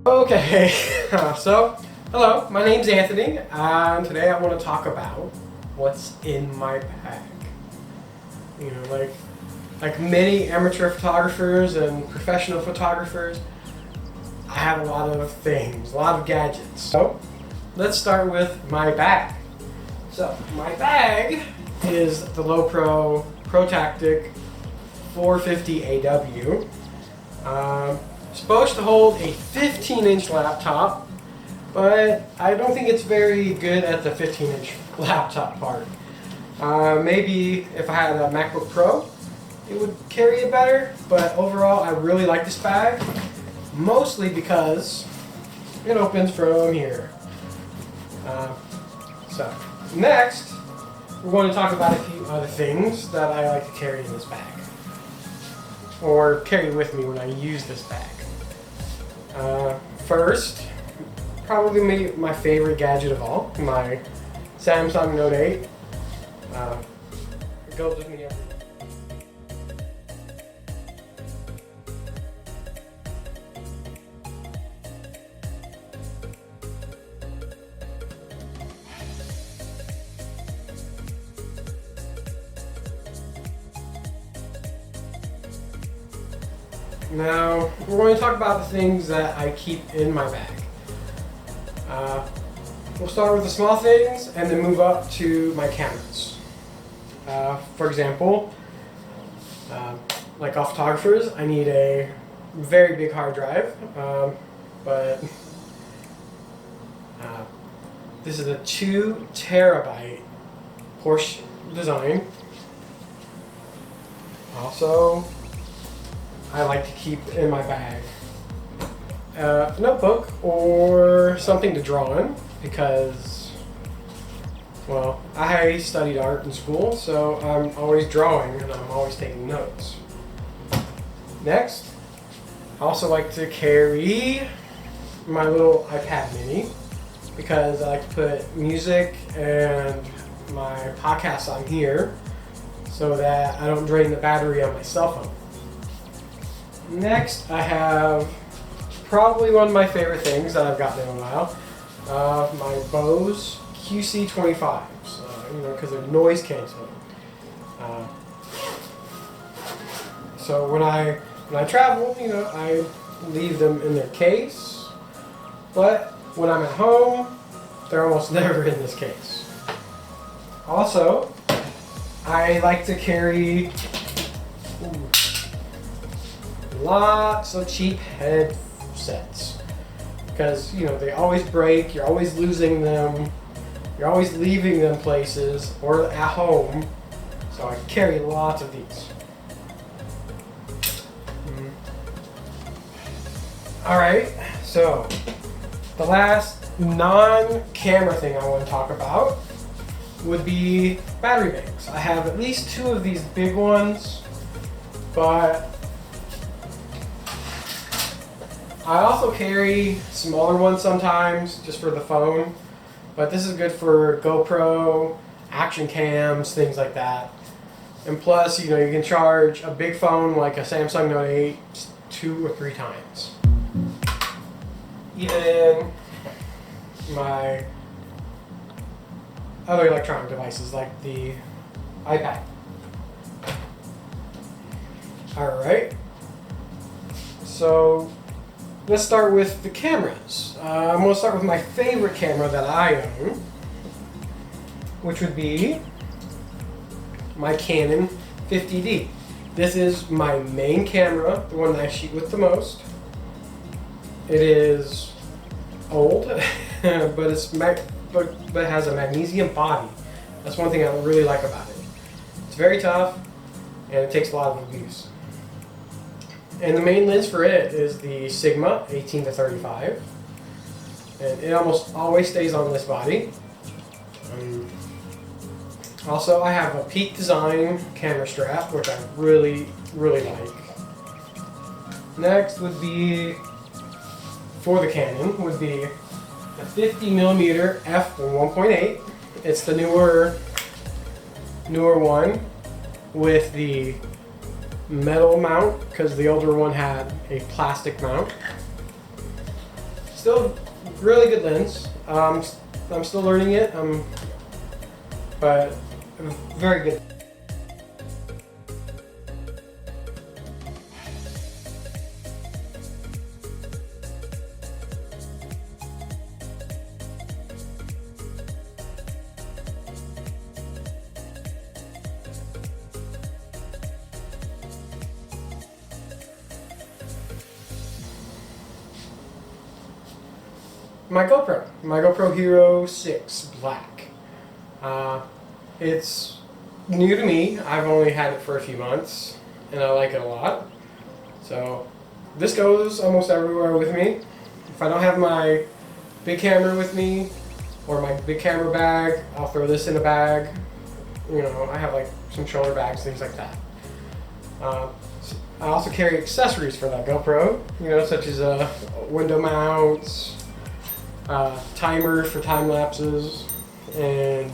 Okay, so hello, my name's Anthony, and today I want to talk about what's in my bag. You know, like many amateur photographers and professional photographers, I have a lot of things, a lot of gadgets. So let's start with my bag. So my bag is the Lowepro ProTactic 450 AW. Supposed to hold a 15-inch laptop, but I don't think it's very good at the 15-inch laptop part. Maybe if I had a MacBook Pro, it would carry it better, but overall I really like this bag, mostly because it opens from here. So next, we're going to talk about a few other things that I like to carry in this bag, or carry with me when I use this bag. First, probably my favorite gadget of all, my Samsung Note 8. It goes with me everywhere. Now, we're going to talk about the things that I keep in my bag. We'll start with the small things and then move up to my cameras. For example, like all photographers, I need a very big hard drive, but this is a 2 terabyte Porsche design. Also, I like to keep in my bag a notebook or something to draw in because, well, I studied art in school, so I'm always drawing and I'm always taking notes. Next, I also like to carry my little iPad mini because I like to put music and my podcasts on here so that I don't drain the battery on my cell phone. Next, I have probably one of my favorite things that I've gotten in a while, my Bose QC25s, because they're noise canceling. So when I travel, I leave them in their case, but when I'm at home, they're almost never in this case. Also, I like to carry lots of cheap headsets because they always break, you're always losing them, you're always leaving them places or at home, so I carry lots of these. Alright, so the last non-camera thing I want to talk about would be battery banks. I have at least 2 of these big ones, but I also carry smaller ones sometimes, just for the phone, but this is good for GoPro, action cams, things like that. And plus, you can charge a big phone like a Samsung Note 8 2 or 3 times. Even my other electronic devices like the iPad. Alright, so let's start with the cameras. I'm going to start with my favorite camera that I own, which would be my Canon 50D. This is my main camera, the one that I shoot with the most. It is old, but it has a magnesium body. That's one thing I really like about it. It's very tough, and it takes a lot of abuse. And the main lens for it is the Sigma 18-35, and it almost always stays on this body. Also, I have a Peak Design camera strap, which I really like. Next would be, for the Canon, would be a 50mm f1.8. It's the newer one with the metal mount because the older one had a plastic mount. still really good lens. I'm still learning it, but very good. My GoPro Hero 6 Black. It's new to me. I've only had it for a few months, and I like it a lot. So this goes almost everywhere with me. If I don't have my big camera with me, or my big camera bag, I'll throw this in a bag. You know, I have like some shoulder bags, things like that. I also carry accessories for that GoPro, you know, such as window mounts, timers for time lapses, and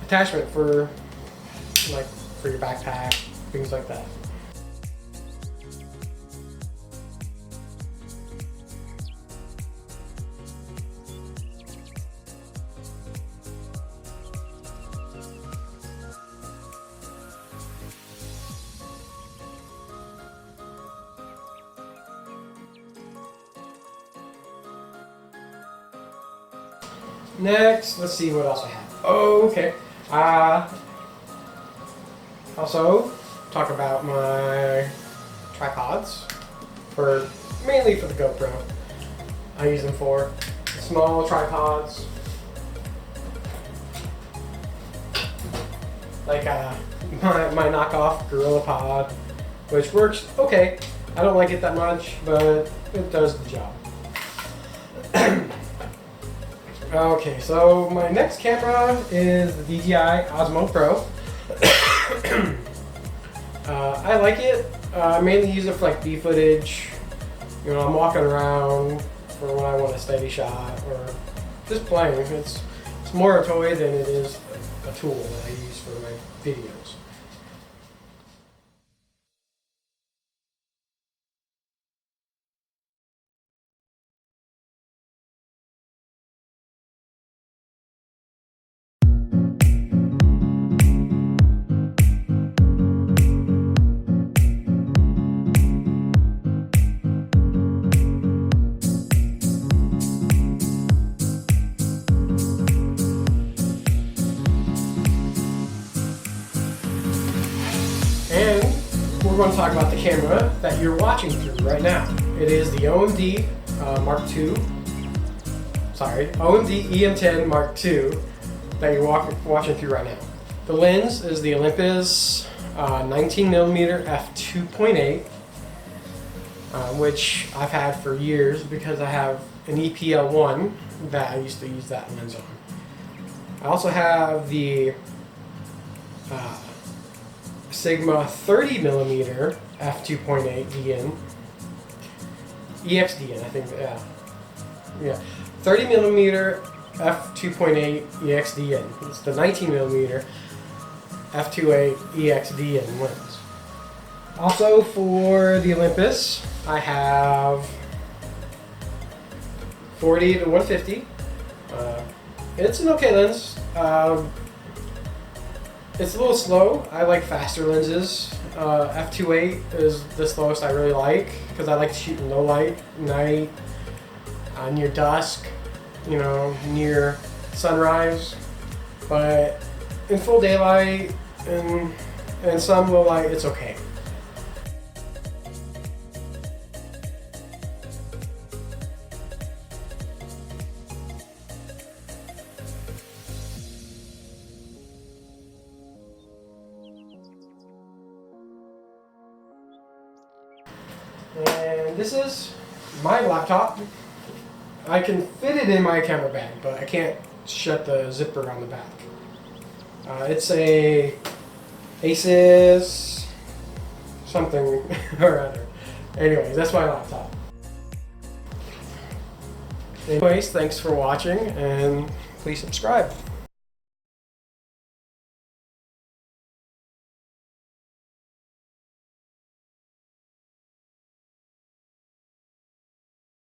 attachment for your backpack, things like that. Next, let's see what else I have. Oh, okay. Also, talk about my tripods, mainly for the GoPro. I use them for small tripods, like my knockoff Gorilla Pod, which works okay. I don't like it that much, but it does the job. Okay, so my next camera is the DJI Osmo Pro. I like it. I mainly use it for like bee footage. You know, I'm walking around for when I want a steady shot or just playing. It's more a toy than it is a tool that I use for my videos. And we're going to talk about the camera that you're watching through right now. It is the OMD Mark II. Sorry, OMD EM10 Mark II that you're watching through right now. The lens is the Olympus 19mm f2.8, which I've had for years because I have an EPL1 that I used to use that lens on. I also have the Sigma 30mm f2.8 DN, EXDN, I think, yeah, 30mm f2.8 EXDN. It's the 19mm f2.8 EXDN lens. Also for the Olympus, I have 40 to 150. It's an okay lens. It's a little slow. I like faster lenses. f2.8 is the slowest I really like because I like to shoot in low light, night, near dusk, you know, near sunrise. But in full daylight and some low light, it's okay. And this is my laptop. I can fit it in my camera bag, but I can't shut the zipper on the back. It's a Asus something or other. Anyways, that's my laptop. Anyways, thanks for watching and please subscribe.